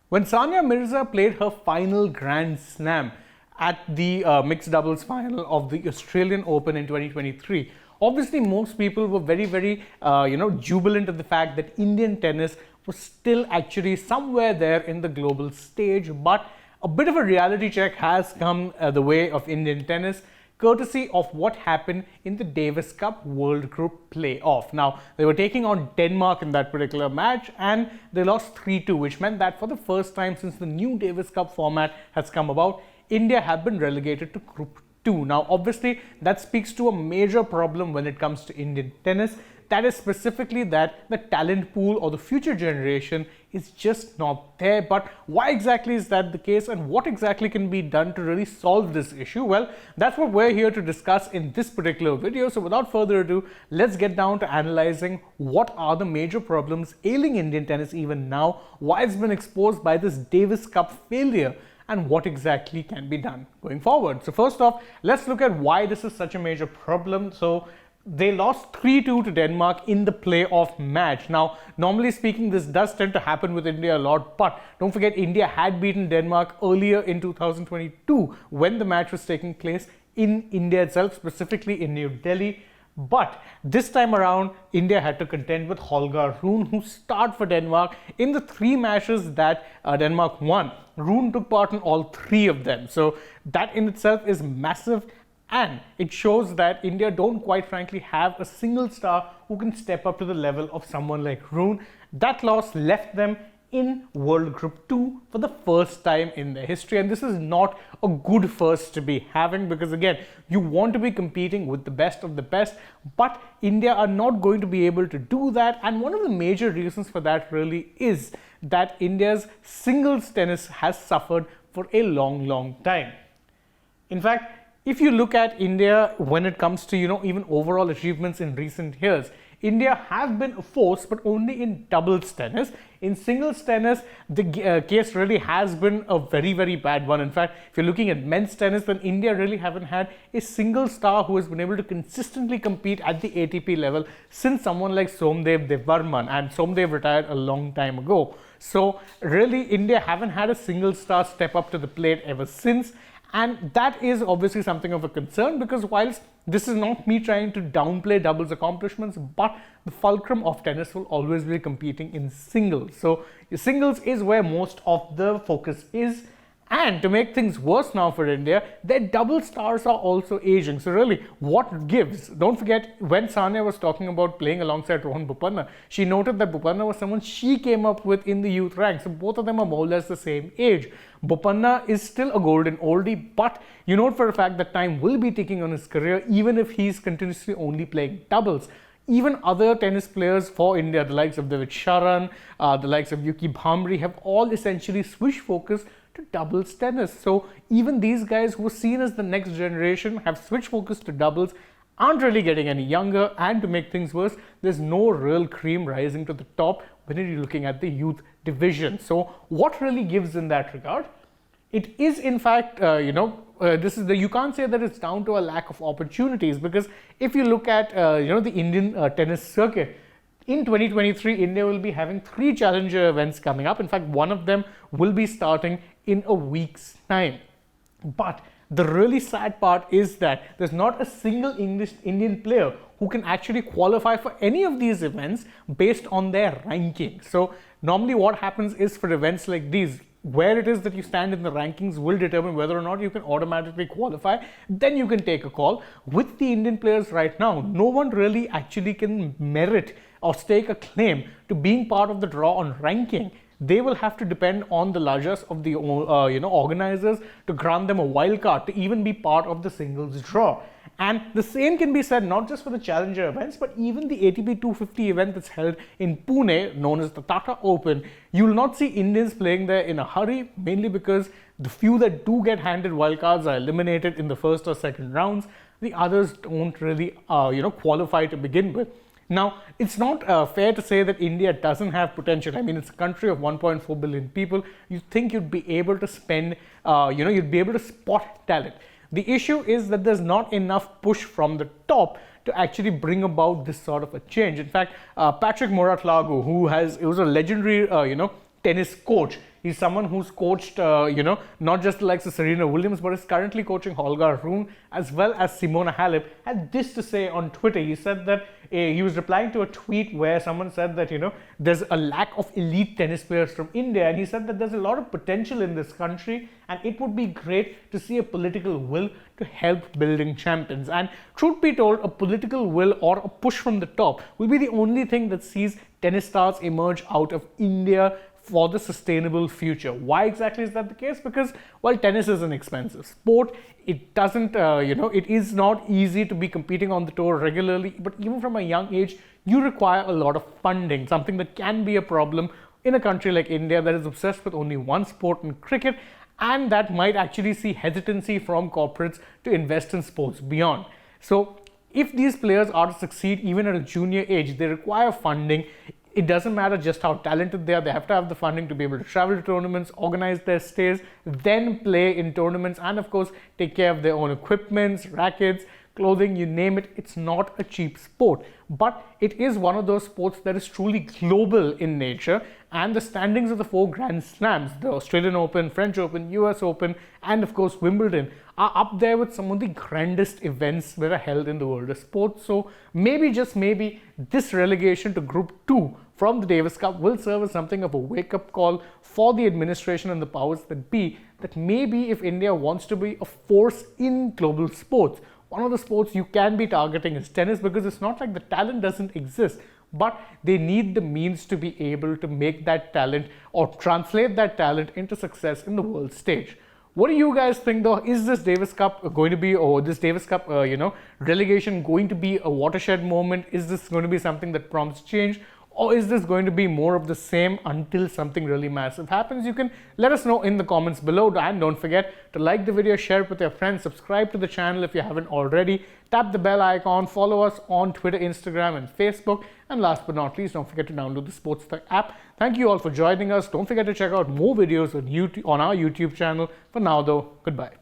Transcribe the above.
When Sania Mirza played her final Grand Slam at the mixed doubles final of the Australian Open in 2023, obviously most people were very jubilant at the fact that Indian tennis was still actually somewhere there in the global stage. But a bit of a reality check has come the way of Indian tennis, courtesy of what happened in the Davis Cup World Group playoff. Now, they were taking on Denmark in that particular match and they lost 3-2, which meant that for the first time since the new Davis Cup format has come about, India have been relegated to Group 2. Now, obviously, that speaks to a major problem when it comes to Indian tennis. That is specifically that the talent pool or the future generation is just not there. But why exactly is that the case, and what exactly can be done to really solve this issue? Well, that's what we're here to discuss in this particular video. So without further ado, let's get down to analyzing what are the major problems ailing Indian tennis even now, why it's been exposed by this Davis Cup failure, and what exactly can be done going forward. So first off, let's look at why this is such a major problem. So they lost 3-2 to Denmark in the playoff match. Now, normally speaking, this does tend to happen with India a lot, but don't forget India had beaten Denmark earlier in 2022 when the match was taking place in India itself, specifically in New Delhi. But this time around, India had to contend with Holger Rune, who starred for Denmark in the 3 matches that Denmark won. Rune took part in all 3 of them. So that in itself is massive. And it shows that India don't quite frankly have a single star who can step up to the level of someone like Rune. That loss left them in World Group 2 for the first time in their history. And this is not a good first to be having, because again, you want to be competing with the best of the best, but India are not going to be able to do that. And one of the major reasons for that really is that India's singles tennis has suffered for a long time. In fact, if you look at India when it comes to, even overall achievements in recent years, India have been a force, but only in doubles tennis. In singles tennis, the case really has been a very bad one. In fact, if you're looking at men's tennis, then India really haven't had a single star who has been able to consistently compete at the ATP level since someone like Somdev Devvarman, and Somdev retired a long time ago. So really, India haven't had a single star step up to the plate ever since. And that is obviously something of a concern, because whilst this is not me trying to downplay doubles accomplishments, but the fulcrum of tennis will always be competing in singles. So singles is where most of the focus is. And to make things worse now for India, their double stars are also aging. So really, what gives? Don't forget, when Sania was talking about playing alongside Rohan Bopanna, she noted that Bopanna was someone she came up with in the youth ranks. So both of them are more or less the same age. Bopanna is still a golden oldie, but you know for a fact that time will be ticking on his career, even if he's continuously only playing doubles. Even other tennis players for India, the likes of David Sharan, the likes of Yuki Bhamri, have all essentially switched focus to doubles tennis. So even these guys who were seen as the next generation have switched focus to doubles, aren't really getting any younger, and to make things worse, there's no real cream rising to the top when you're looking at the youth division. So what really gives in that regard? It is in fact, you can't say that it's down to a lack of opportunities, because if you look at, the Indian tennis circuit, in 2023, India will be having 3 challenger events coming up. In fact, one of them will be starting in a week's time. But the really sad part is that there's not a single Indian player who can actually qualify for any of these events based on their ranking. So normally what happens is, for events like these, where it is that you stand in the rankings will determine whether or not you can automatically qualify. Then you can take a call. With the Indian players right now, no one really actually can merit or stake a claim to being part of the draw on ranking. They will have to depend on the largesse of the organizers to grant them a wild card to even be part of the singles draw. And the same can be said not just for the challenger events, but even the ATP 250 event that's held in Pune, known as the Tata Open. You will not see Indians playing there in a hurry, mainly because the few that do get handed wildcards are eliminated in the first or second rounds. The others don't really qualify to begin with. Now, it's not fair to say that India doesn't have potential. I mean, it's a country of 1.4 billion people. You think you'd be able to spend, you'd be able to spot talent. The issue is that there's not enough push from the top to actually bring about this sort of a change. In fact, Patrick Mouratoglou, who was a legendary, tennis coach, He's someone who's coached, not just the likes of Serena Williams, but is currently coaching Holger Rune as well as Simona Halep. Had this to say on Twitter. He said that he was replying to a tweet where someone said that, there's a lack of elite tennis players from India. And he said that there's a lot of potential in this country and it would be great to see a political will to help building champions. And truth be told, a political will or a push from the top will be the only thing that sees tennis stars emerge out of India for the sustainable future. Why exactly is that the case? Because while tennis is an expensive sport, it doesn't, it is not easy to be competing on the tour regularly. But even from a young age, you require a lot of funding, something that can be a problem in a country like India that is obsessed with only one sport in cricket, and that might actually see hesitancy from corporates to invest in sports beyond. So if these players are to succeed even at a junior age, they require funding. It doesn't matter just how talented they are, they have to have the funding to be able to travel to tournaments, organize their stays, then play in tournaments, and of course take care of their own equipments, rackets, clothing, you name it. It's not a cheap sport, but it is one of those sports that is truly global in nature, and the standings of the 4 Grand Slams, the Australian Open, French Open, US Open, and of course Wimbledon, are up there with some of the grandest events that are held in the world of sports. So maybe, just maybe, this relegation to Group 2 from the Davis Cup will serve as something of a wake-up call for the administration and the powers that be, that maybe if India wants to be a force in global sports, one of the sports you can be targeting is tennis, because it's not like the talent doesn't exist, but they need the means to be able to make that talent or translate that talent into success in the world stage. What do you guys think though? Is this Davis Cup going to be, or this Davis Cup, relegation going to be a watershed moment? Is this going to be something that prompts change? Or is this going to be more of the same until something really massive happens? You can let us know in the comments below, and don't forget to like the video, share it with your friends, subscribe to the channel if you haven't already, tap the bell icon, follow us on Twitter, Instagram and Facebook, and last but not least, don't forget to download the AajTak app. Thank you all for joining us. Don't forget to check out more videos on our YouTube channel. For now though, goodbye.